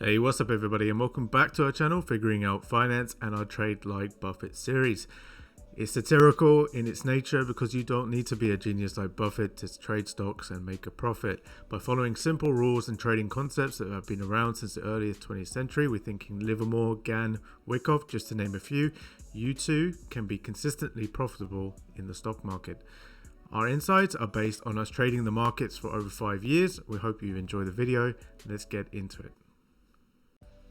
Hey, what's up everybody, and welcome back to our channel, Figuring Out Finance, and our Trade Like Buffett series. It's satirical in its nature because you don't need to be a genius like Buffett to trade stocks and make a profit. By following simple rules and trading concepts that have been around since the early 20th century, we're thinking Livermore, Gann, Wyckoff, just to name a few, you too can be consistently profitable in the stock market. Our insights are based on us trading the markets for over 5 years. We hope you enjoy the video. Let's get into it.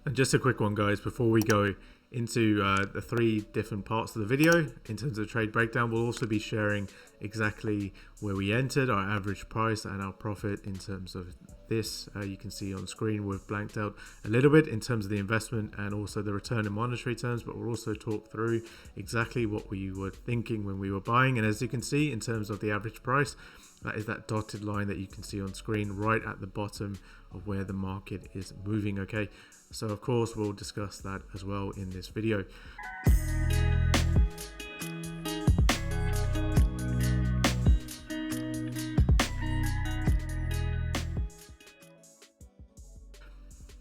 And just a quick one, guys, before we go into the 3 different parts of the video in terms of trade breakdown, we'll also be sharing exactly where we entered, our average price and our profit in terms of this. You can see on screen we've blanked out a little bit in terms of the investment and also the return in monetary terms, but we'll also talk through exactly what we were thinking when we were buying. And as you can see, in terms of the average price, that is that dotted line that you can see on screen right at the bottom of where the market is moving. Okay, so of course we'll discuss that as well in this video.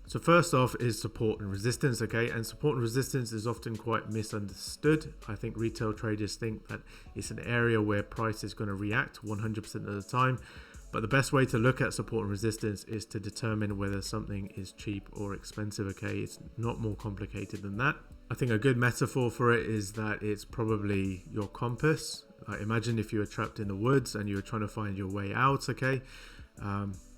So first off is support and resistance, okay? And support and resistance is often quite misunderstood. I think retail traders think that it's an area where price is going to react 100% of the time. But the best way to look at support and resistance is to determine whether something is cheap or expensive, okay? It's not more complicated than that. I think a good metaphor for it is that it's probably your compass. Imagine if you were trapped in the woods and you were trying to find your way out, okay?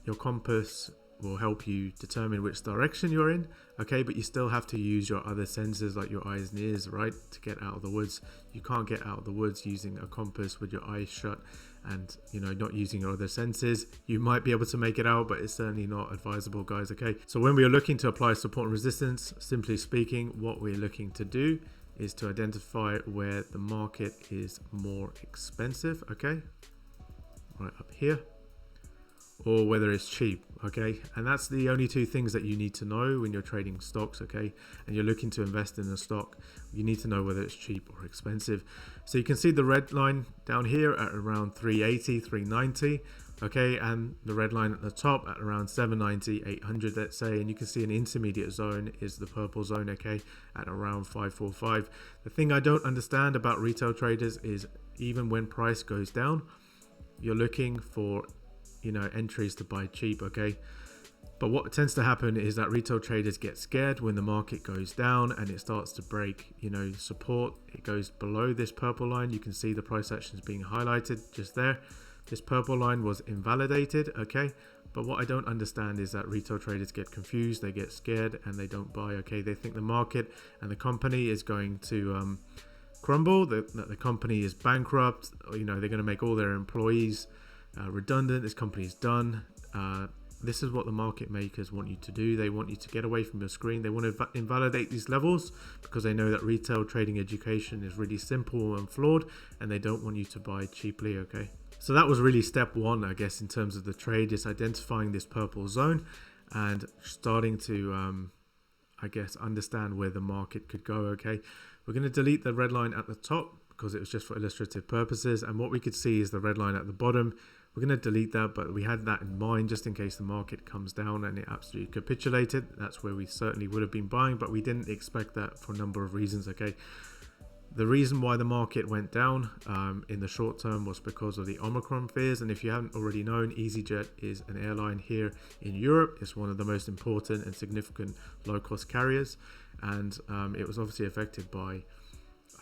Your compass will help you determine which direction you're in, okay, but you still have to use your other senses like your eyes and ears, right, to get out of the woods. You can't get out of the woods using a compass with your eyes shut and, you know, not using your other senses. You might be able to make it out, but it's certainly not advisable, guys, okay? So when we are looking to apply support and resistance, simply speaking, what we're looking to do is to identify where the market is more expensive, okay, right up here, or whether it's cheap, okay? And that's the only 2 things that you need to know when you're trading stocks, okay? And you're looking to invest in a stock, you need to know whether it's cheap or expensive. So you can see the red line down here at around 380, 390, okay? And the red line at the top at around 790, 800, let's say. And you can see an intermediate zone is the purple zone, okay? At around 545. The thing I don't understand about retail traders is even when price goes down, you're looking for, you know, entries to buy cheap, okay? But what tends to happen is that retail traders get scared when the market goes down and it starts to break, you know, support. It goes below this purple line. You can see the price action is being highlighted just there. This purple line was invalidated, okay? But what I don't understand is that retail traders get confused, they get scared, and they don't buy, okay? They think the market and the company is going to crumble, that the company is bankrupt, or, you know, they're going to make all their employees redundant, this company is done. This is what the market makers want you to do. They want you to get away from your screen. They want to invalidate these levels because they know that retail trading education is really simple and flawed, and they don't want you to buy cheaply, okay? So that was really step 1, I guess, in terms of the trade, just identifying this purple zone and starting to I guess understand where the market could go, okay? We're going to delete the red line at the top because it was just for illustrative purposes, and what we could see is the red line at the bottom. We're going to delete that, but we had that in mind just in case the market comes down and it absolutely capitulated. That's where we certainly would have been buying, but we didn't expect that for a number of reasons, okay? The reason why the market went down in the short term was because of the Omicron fears. And if you haven't already known, EasyJet is an airline here in Europe. It's one of the most important and significant low-cost carriers. And it was obviously affected by,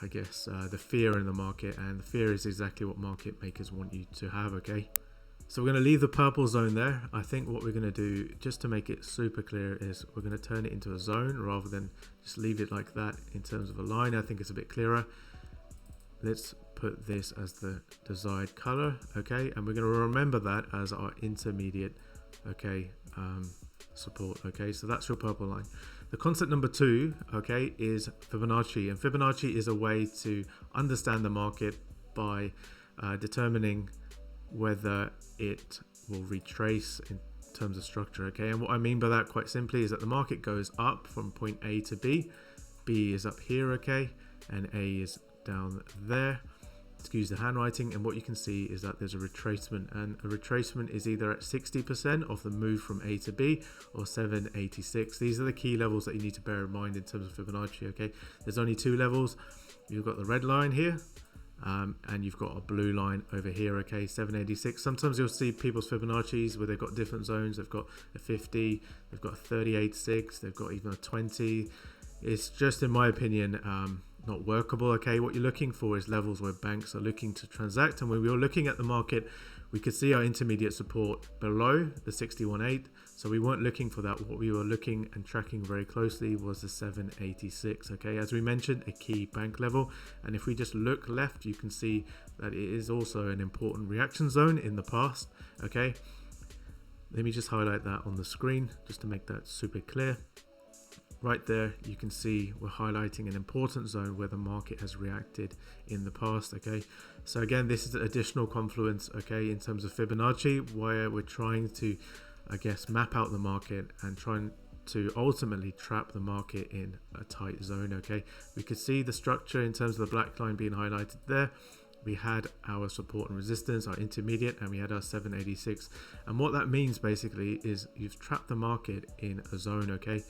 I guess, the fear in the market, and the fear is exactly what market makers want you to have, okay? So we're going to leave the purple zone there. I think what we're going to do, just to make it super clear, is we're going to turn it into a zone rather than just leave it like that in terms of a line. I think it's a bit clearer. Let's put this as the desired color, okay? And we're going to remember that as our intermediate, okay, support, okay? So that's your purple line. The concept number 2, okay, is Fibonacci. And Fibonacci is a way to understand the market by determining whether it will retrace in terms of structure, okay? And what I mean by that, quite simply, is that the market goes up from point A to B. B is up here, okay? And A is down there. excuse the handwriting, and what you can see is that there's a retracement, and a retracement is either at 60% of the move from A to B or 786. These are the key levels that you need to bear in mind in terms of Fibonacci. Okay, there's only two levels. You've got the red line here, and you've got a blue line over here. Okay, 786. Sometimes you'll see people's Fibonacci's where they've got different zones. They've got a 50, they've got a 38.6, they've got even a 20. It's just, in my opinion, not workable. Okay, what you're looking for is levels where banks are looking to transact, and when we were looking at the market, we could see our intermediate support below the 61.8, so we weren't looking for that. What we were looking and tracking very closely was the 786. Okay, as we mentioned, a key bank level, and if we just look left, you can see that it is also an important reaction zone in the past. Okay, let me just highlight that on the screen just to make that super clear. Right there, you can see we're highlighting an important zone where the market has reacted in the past. Okay, so again, this is an additional confluence, okay, in terms of Fibonacci, where we're trying to, I guess, map out the market and trying to ultimately trap the market in a tight zone. Okay, we could see the structure in terms of the black line being highlighted there. We had our support and resistance, our intermediate, and we had our 786. And what that means basically is you've trapped the market in a zone. Okay,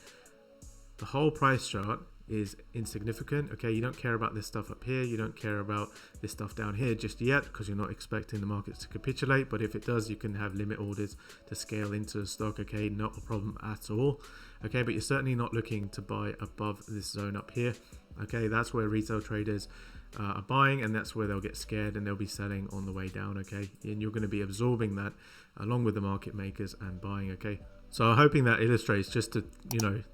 the whole price chart is insignificant. Okay, you don't care about this stuff up here, you don't care about this stuff down here just yet, because you're not expecting the markets to capitulate. But if it does, you can have limit orders to scale into the stock. Okay, not a problem at all. Okay, but you're certainly not looking to buy above this zone up here. Okay, that's where retail traders are buying, and that's where they'll get scared and they'll be selling on the way down. Okay, and you're going to be absorbing that along with the market makers and buying. Okay, so I'm hoping that illustrates, just to,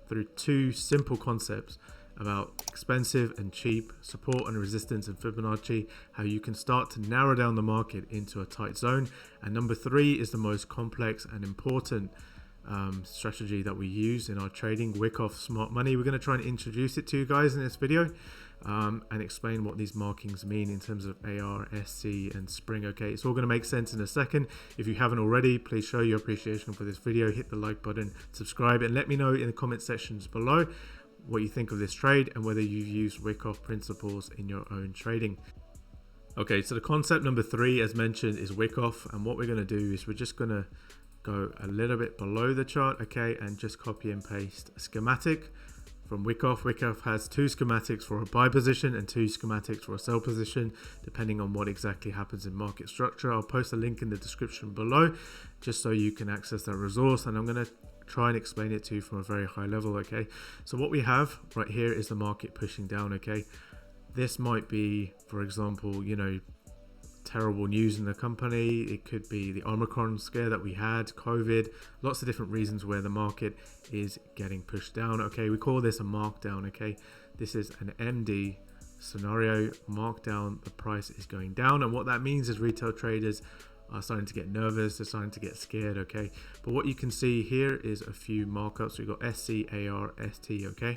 through two simple concepts about expensive and cheap, support and resistance and Fibonacci, how you can start to narrow down the market into a tight zone. And number three is the most complex and important strategy that we use in our trading, Wyckoff Smart Money. We're going to try and introduce it to you guys in this video and explain what these markings mean in terms of AR, SC and Spring. Okay, it's all going to make sense in a second. If you haven't already, please show your appreciation for this video, hit the like button, subscribe, and let me know in the comment sections below what you think of this trade and whether you've used Wyckoff principles in your own trading. Okay, so the concept number three, as mentioned, is Wyckoff, and what we're going to do is we're just going to go a little bit below the chart, okay, and just copy and paste a schematic from Wyckoff. Wyckoff has two schematics for a buy position and two schematics for a sell position, depending on what exactly happens in market structure. I'll post a link in the description below just so you can access that resource, and I'm going to try and explain it to you from a very high level. Okay, so what we have right here is the market pushing down. Okay, this might be, for example, terrible news in the company. It could be the Omicron scare that we had, COVID, lots of different reasons where the market is getting pushed down. Okay, we call this a markdown. Okay, this is an MD scenario, markdown, the price is going down, and what that means is retail traders are starting to get nervous, they're starting to get scared. Okay, but what you can see here is a few markups. We've got SC, AR, ST. Okay,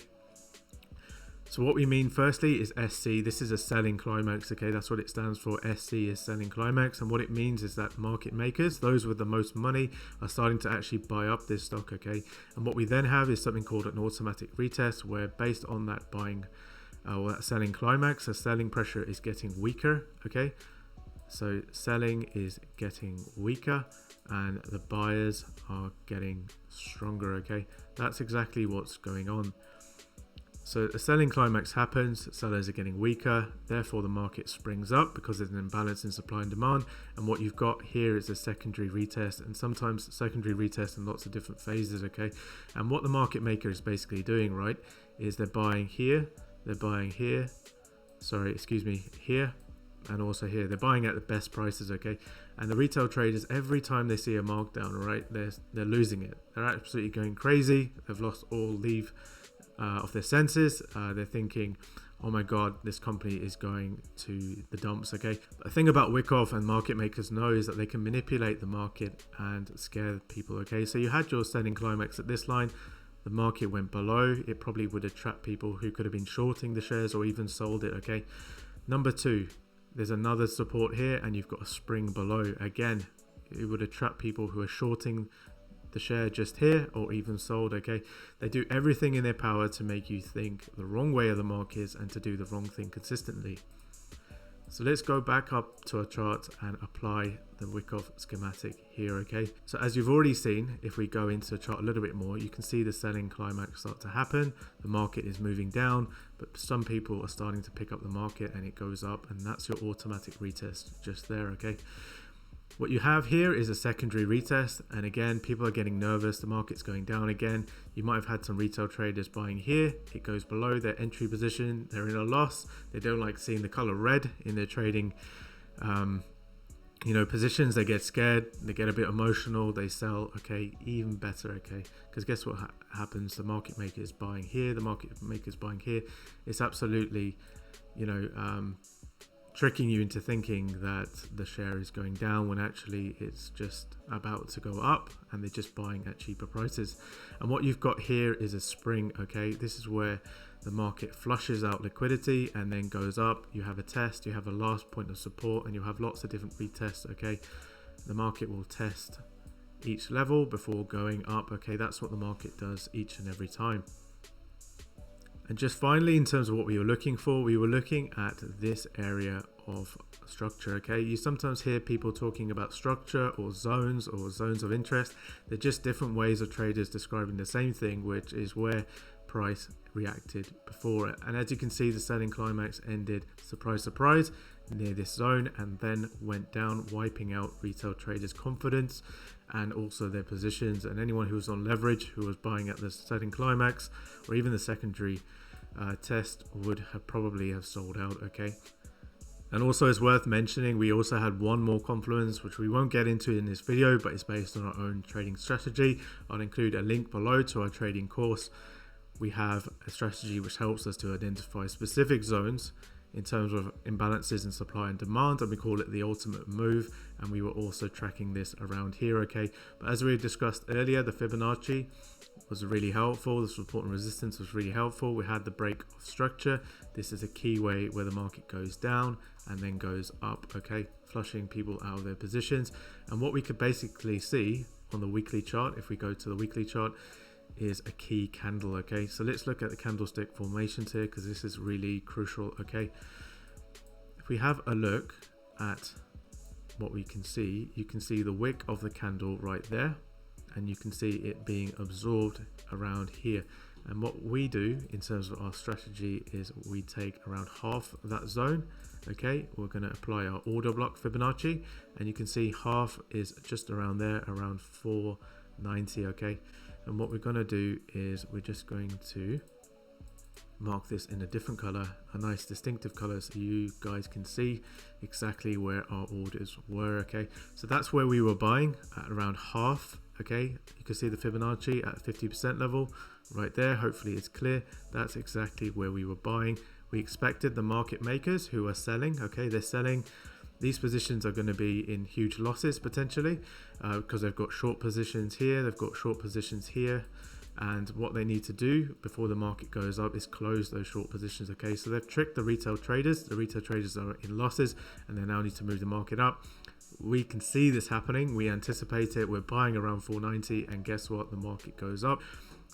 so what we mean firstly is SC. This is a selling climax. Okay, that's what it stands for. SC is selling climax, and what it means is that market makers, those with the most money, are starting to actually buy up this stock. Okay, and what we then have is something called an automatic retest, where based on that buying or that selling climax, the selling pressure is getting weaker. Okay, so selling is getting weaker and the buyers are getting stronger. Okay, that's exactly what's going on. So a selling climax happens, sellers are getting weaker, therefore the market springs up because there's an imbalance in supply and demand, and what you've got here is a secondary retest, and sometimes secondary retest in lots of different phases. Okay, and what the market maker is basically doing, right, is they're buying here, they're buying here, here, and also here. They're buying at the best prices. Okay, and the retail traders, every time they see a markdown, right, they're losing it. They're absolutely going crazy. They've lost all leave of their senses. They're thinking, oh my god, this company is going to the dumps. Okay, but the thing about Wyckoff and market makers know is that they can manipulate the market and scare people. Okay, so you had your selling climax at this line, the market went below, it probably would have trapped people who could have been shorting the shares or even sold it. Okay, number two, there's another support here and you've got a spring below. Again, it would have trapped people who are shorting the share just here or even sold. Okay, they do everything in their power to make you think the wrong way of the markets and to do the wrong thing consistently. So let's go back up to our chart and apply the Wyckoff schematic here, okay? So as you've already seen, if we go into the chart a little bit more, you can see the selling climax start to happen. The market is moving down, but some people are starting to pick up the market and it goes up, and that's your automatic retest just there, okay? What you have here is a secondary retest, and again, people are getting nervous. The market's going down again. You might have had some retail traders buying here. It goes below their entry position. They're in a loss. They don't like seeing the color red in their trading positions. They get scared. They get a bit emotional. They sell. Okay, even better. Okay, because guess what happens? The market maker is buying here. The market maker is buying here. It's absolutely, tricking you into thinking that the share is going down when actually it's just about to go up, and they're just buying at cheaper prices. And what you've got here is a spring, okay? This is where the market flushes out liquidity and then goes up. You have a test, you have a last point of support, and you have lots of different retests, okay? The market will test each level before going up, okay? That's what the market does each and every time. And just finally, in terms of what we were looking for, we were looking at this area of structure, okay? You sometimes hear people talking about structure or zones of interest. They're just different ways of traders describing the same thing, which is where price reacted before it. And as you can see, the selling climax ended, surprise, surprise, near this zone, and then went down, wiping out retail traders' confidence and also their positions. And anyone who was on leverage, who was buying at the selling climax or even the secondary test, would have probably have sold out, okay? And also, it's worth mentioning, we also had one more confluence, which we won't get into in this video, but it's based on our own trading strategy. I'll include a link below to our trading course. We have a strategy which helps us to identify specific zones in terms of imbalances in supply and demand, and we call it the ultimate move. And we were also tracking this around here, okay? But as we discussed earlier, the Fibonacci was really helpful. The support and resistance was really helpful. We had the break of structure. This is a key way where the market goes down and then goes up, okay? Flushing people out of their positions. And what we could basically see on the weekly chart, if we go to the weekly chart, is a key candle, okay? So let's look at the candlestick formations here, because this is really crucial, okay? If we have a look at what we can see, you can see the wick of the candle right there, and you can see it being absorbed around here. And what we do in terms of our strategy is we take around half of that zone, okay? We're going to apply our order block Fibonacci, and you can see half is just around there, around 490, okay? And what we're going to do is we're just going to mark this in a different color, a nice distinctive color, so you guys can see exactly where our orders were, okay? So that's where we were buying at around half, okay? You can see the Fibonacci at 50% level right there. Hopefully it's clear. That's exactly where we were buying. We expected the market makers who are selling, okay? They're selling. These positions are going to be in huge losses potentially, because they've got short positions here, they've got short positions here, and what they need to do before the market goes up is close those short positions, okay? So they've tricked the retail traders. The retail traders are in losses, and they now need to move the market up. We can see this happening. We anticipate it. We're buying around 490, and guess what? The market goes up.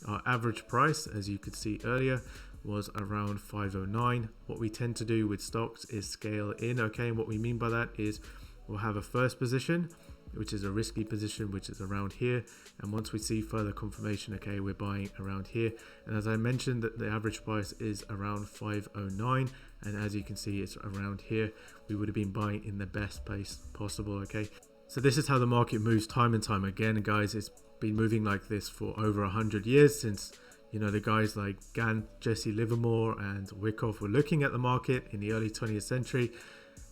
Our average price, as you could see earlier, was around 509. What we tend to do with stocks is scale in, okay? And what we mean by that is we'll have a first position, which is a risky position, which is around here. And once we see further confirmation, okay, we're buying around here. And as I mentioned, that the average price is around 509. And as you can see, it's around here. We would have been buying in the best place possible, okay? So this is how the market moves time and time again. And guys, it's been moving like this for over 100 years since, you know, the guys like Jesse Livermore and Wyckoff were looking at the market in the early 20th century.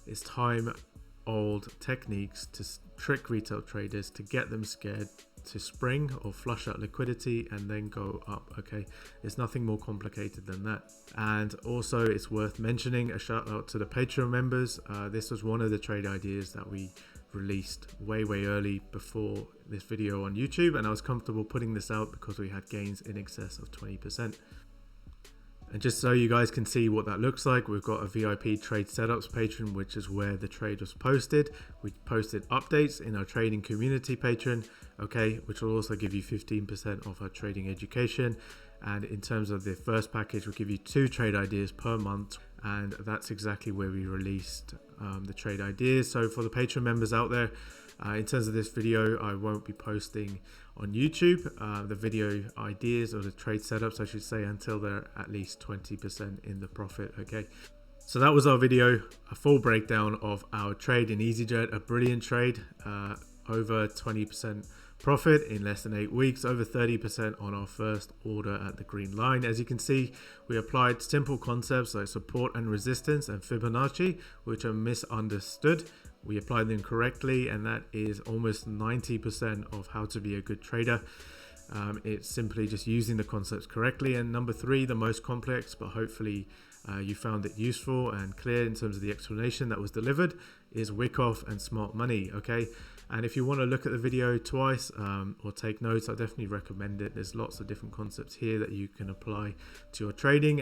It's time-old techniques to trick retail traders, to get them scared, to spring or flush out liquidity and then go up, okay? There's nothing more complicated than that. And also, it's worth mentioning, a shout out to the Patreon members. This was one of the trade ideas that we released way early before this video on YouTube, and I was comfortable putting this out because we had gains in excess of 20%. And just so you guys can see what that looks like, we've got a VIP trade setups Patreon, which is where the trade was posted. We posted updates in our trading community Patreon, okay, which will also give you 15% off our trading education. And in terms of the first package, we'll give you 2 trade ideas per month. and that's exactly where we released the trade ideas. So for the Patreon members out there, in terms of this video, I won't be posting on YouTube the video ideas or the trade setups, I should say, until they're at least 20% in the profit. Okay, so that was our video, a full breakdown of our trade in EasyJet, a brilliant trade, over 20% profit in less than 8 weeks, over 30% on our first order at the green line. As you can see, we applied simple concepts like support and resistance and Fibonacci, which are misunderstood. We applied them correctly, and that is almost 90% of how to be a good trader. It's simply just using the concepts correctly. And number 3, the most complex, but hopefully you found it useful and clear in terms of the explanation that was delivered, is Wyckoff and smart money. Okay, and if you want to look at the video twice or take notes, I definitely recommend it. There's lots of different concepts here that you can apply to your trading,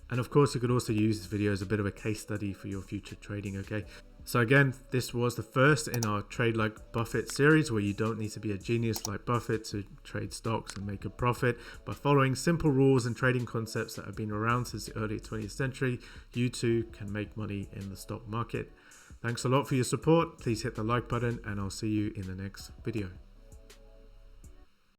and of course you could also use this video as a bit of a case study for your future trading. Okay, so again, this was the first in our Trade Like Buffett series, where you don't need to be a genius like Buffett to trade stocks and make a profit. By following simple rules and trading concepts that have been around since the early 20th century, you too can make money in the stock market. Thanks a lot for your support. Please hit the like button, and I'll see you in the next video.